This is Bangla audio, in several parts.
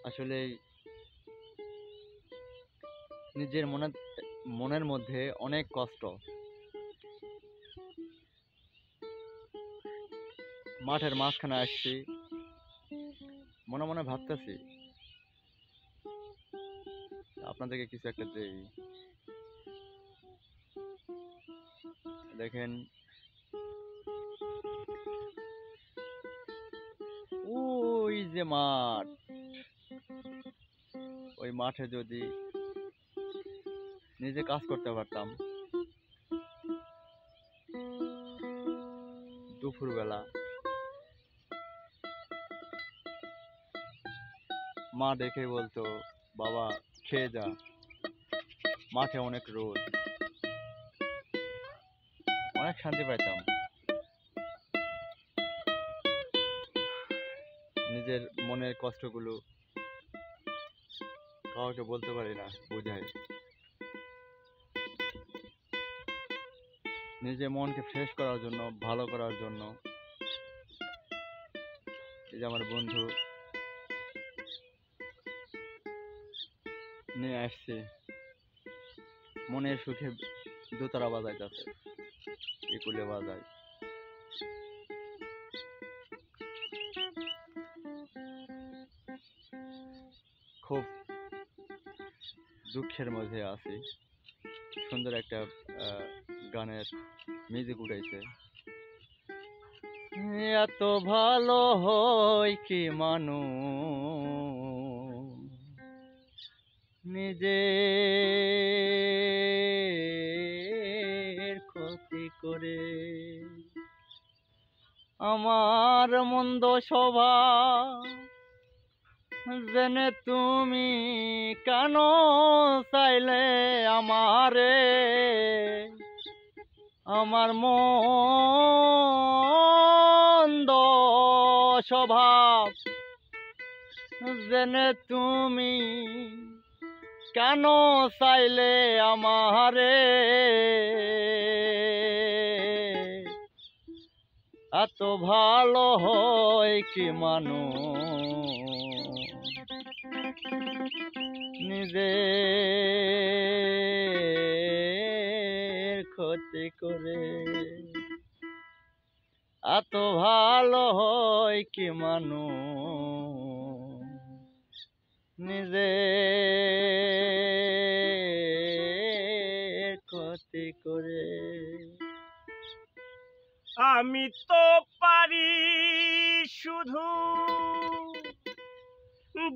আসলে নিজের মনের মধ্যে অনেক কষ্ট। মাঠের মাঝখানে আসছি, মনে মনে ভাবতেছি আপনাদেরকে কিছু একটা দেই। দেখেন, ওই যে মাঠ, ওই মাঠে যদি নিজে কাজ করতে পারতাম দুপুরবেলা, মা দেখে বলতো, বাবা খেয়ে যা, মাঠে অনেক রোদ, অনেক শান্তি পাইতাম। নিজের মনের কষ্টগুলো কাউকে বলতে পারি না, বুঝাই। নিজের মনকে ফ্রেশ করার জন্য, ভালো করার জন্য এই যে আমার বন্ধু নিয়ে আসছে, মনের সুখে দোতারা বাজাইতেছে, ইকুলে বাজায়। খুব দুঃখের মধ্যে আছি। সুন্দর একটা গানের মিউজিক উঠাইছে। এত ভালো হয় কি মানুষ নিজের ক্ষতি করে, আমার মন্দ স্বভাব জেনে তুমি কেন চাইলে আমারে, আমার মন্দ স্বভাব জেনে তুমি কেন চাইলে আমারে, এত ভালো হয় কি মানুষ নিজের ক্ষতি করে, এত ভালো হয় কি মানুষ নিজের ক্ষতি করে। আমি তো পারি শুধু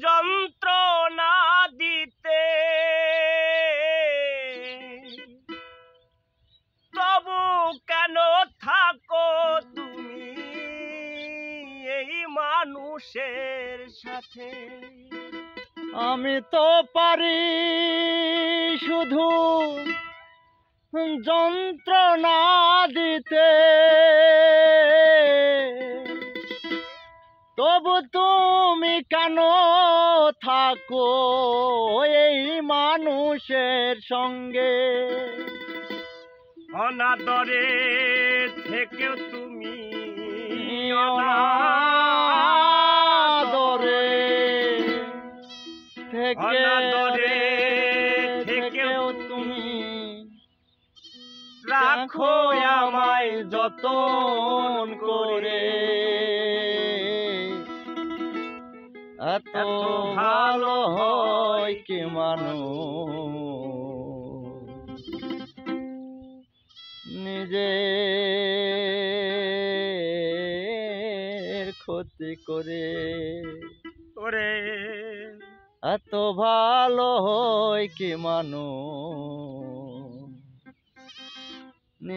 যন্ত্রণা দিতে, তবু কেন থাকো তুমি এই মানুষের সাথে। আমি তো পারি শুধু যন্ত্রণা দিতে, তবু তুমি কেন থাকো এই মানুষের সঙ্গে। অনাদরে থেকেও তুমি অনাদরে থেকেও তুমি রাখো আমায় যতন করে। এত ভালো হয় কি মানুষ নিজের ক্ষতি করে, ওরে এত ভালো হয় কি মানুষ